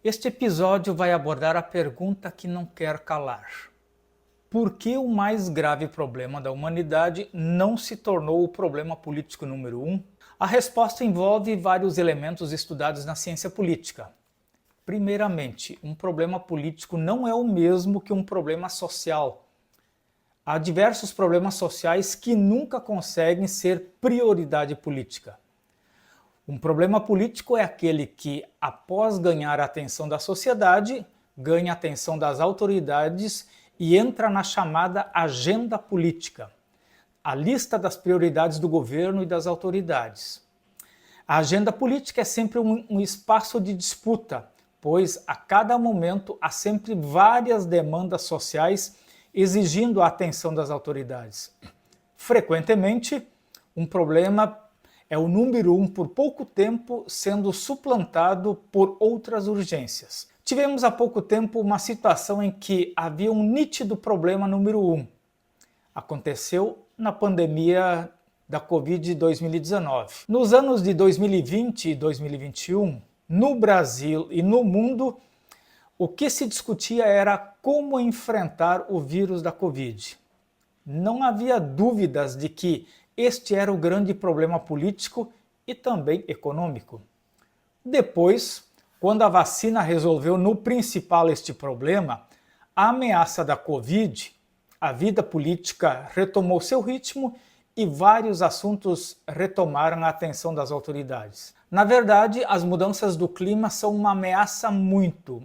Este episódio vai abordar a pergunta que não quer calar. Por que o mais grave problema da humanidade não se tornou o problema político número 1? A resposta envolve vários elementos estudados na ciência política. Primeiramente, um problema político não é o mesmo que um problema social. Há diversos problemas sociais que nunca conseguem ser prioridade política. Um problema político é aquele que, após ganhar a atenção da sociedade, ganha a atenção das autoridades e entra na chamada agenda política, a lista das prioridades do governo e das autoridades. A agenda política é sempre um espaço de disputa, pois a cada momento há sempre várias demandas sociais exigindo a atenção das autoridades. Frequentemente, um problema é o número 1 por pouco tempo sendo suplantado por outras urgências. Tivemos há pouco tempo uma situação em que havia um nítido problema número 1. Aconteceu na pandemia da Covid 2019. Nos anos de 2020 e 2021, no Brasil e no mundo, o que se discutia era como enfrentar o vírus da Covid. Não havia dúvidas de que este era o grande problema político e também econômico. Depois, quando a vacina resolveu no principal este problema, a ameaça da Covid, a vida política retomou seu ritmo e vários assuntos retomaram a atenção das autoridades. Na verdade, as mudanças do clima são uma ameaça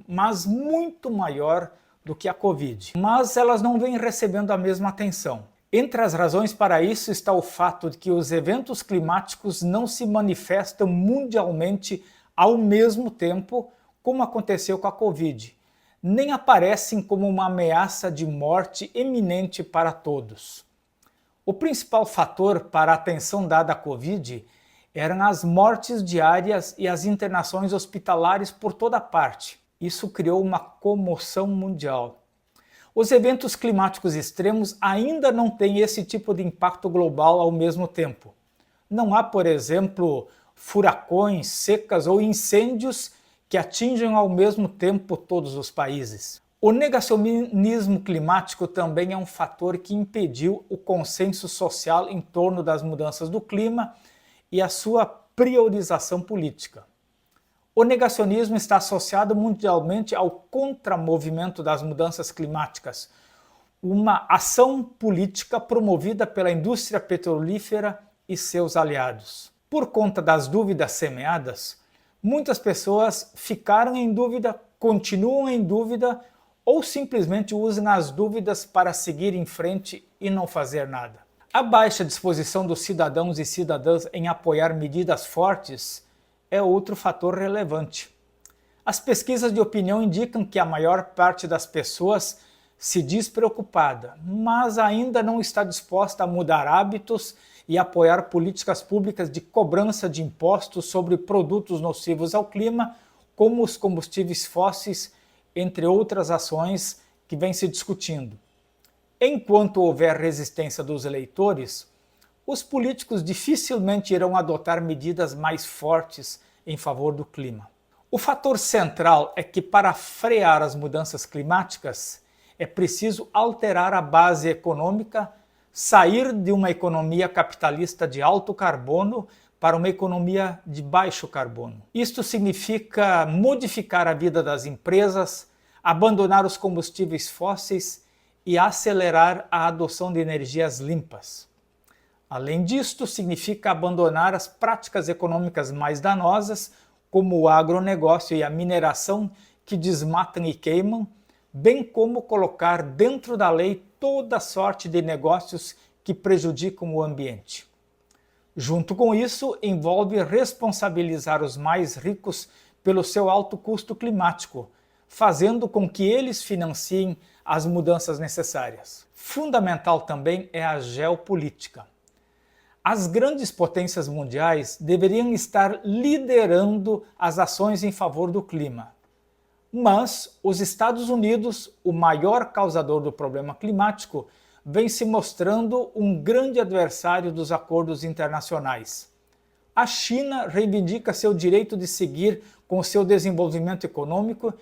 mas muito maior do que a Covid. Mas elas não vêm recebendo a mesma atenção. Entre as razões para isso está o fato de que os eventos climáticos não se manifestam mundialmente ao mesmo tempo, como aconteceu com a Covid, nem aparecem como uma ameaça de morte eminente para todos. O principal fator para a atenção dada à Covid eram as mortes diárias e as internações hospitalares por toda parte. Isso criou uma comoção mundial. Os eventos climáticos extremos ainda não têm esse tipo de impacto global ao mesmo tempo. Não há, por exemplo, furacões, secas ou incêndios que atingem ao mesmo tempo todos os países. O negacionismo climático também é um fator que impediu o consenso social em torno das mudanças do clima e a sua priorização política. O negacionismo está associado mundialmente ao contramovimento das mudanças climáticas, uma ação política promovida pela indústria petrolífera e seus aliados. Por conta das dúvidas semeadas, muitas pessoas ficaram em dúvida, continuam em dúvida ou simplesmente usam as dúvidas para seguir em frente e não fazer nada. A baixa disposição dos cidadãos e cidadãs em apoiar medidas fortes é outro fator relevante. As pesquisas de opinião indicam que a maior parte das pessoas se diz preocupada, mas ainda não está disposta a mudar hábitos e apoiar políticas públicas de cobrança de impostos sobre produtos nocivos ao clima, como os combustíveis fósseis, entre outras ações que vêm se discutindo. Enquanto houver resistência dos eleitores, os políticos dificilmente irão adotar medidas mais fortes em favor do clima. O fator central é que para frear as mudanças climáticas é preciso alterar a base econômica, sair de uma economia capitalista de alto carbono para uma economia de baixo carbono. Isto significa modificar a vida das empresas, abandonar os combustíveis fósseis e acelerar a adoção de energias limpas. Além disto, significa abandonar as práticas econômicas mais danosas, como o agronegócio e a mineração que desmatam e queimam, bem como colocar dentro da lei toda sorte de negócios que prejudicam o ambiente. Junto com isso, envolve responsabilizar os mais ricos pelo seu alto custo climático, fazendo com que eles financiem as mudanças necessárias. Fundamental também é a geopolítica. As grandes potências mundiais deveriam estar liderando as ações em favor do clima. Mas os Estados Unidos, o maior causador do problema climático, vem se mostrando um grande adversário dos acordos internacionais. A China reivindica seu direito de seguir com seu desenvolvimento econômico,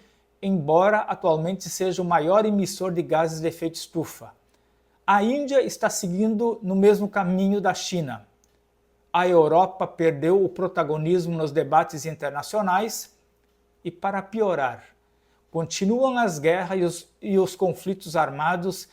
embora atualmente seja o maior emissor de gases de efeito estufa. A Índia está seguindo no mesmo caminho da China. A Europa perdeu o protagonismo nos debates internacionais e, para piorar, continuam as guerras e os conflitos armados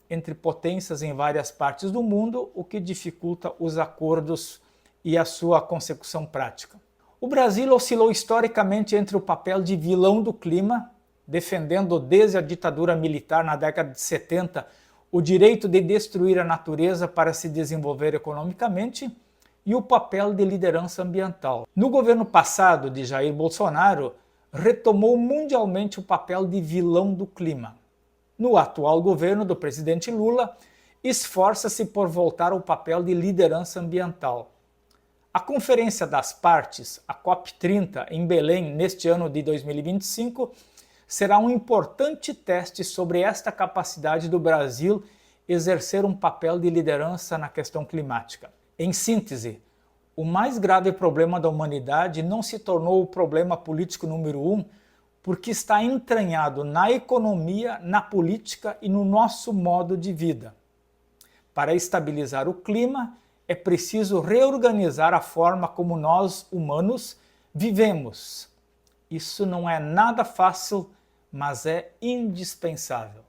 entre potências em várias partes do mundo, o que dificulta os acordos e a sua consecução prática. O Brasil oscilou historicamente entre o papel de vilão do clima, defendendo desde a ditadura militar na década de 70 o direito de destruir a natureza para se desenvolver economicamente, e o papel de liderança ambiental. No governo passado de Jair Bolsonaro, retomou mundialmente o papel de vilão do clima. No atual governo do presidente Lula, esforça-se por voltar ao papel de liderança ambiental. A Conferência das Partes, a COP30, em Belém, neste ano de 2025, será um importante teste sobre esta capacidade do Brasil exercer um papel de liderança na questão climática. Em síntese, o mais grave problema da humanidade não se tornou o problema político número 1 porque está entranhado na economia, na política e no nosso modo de vida. Para estabilizar o clima, é preciso reorganizar a forma como nós, humanos, vivemos. Isso não é nada fácil, mas é indispensável.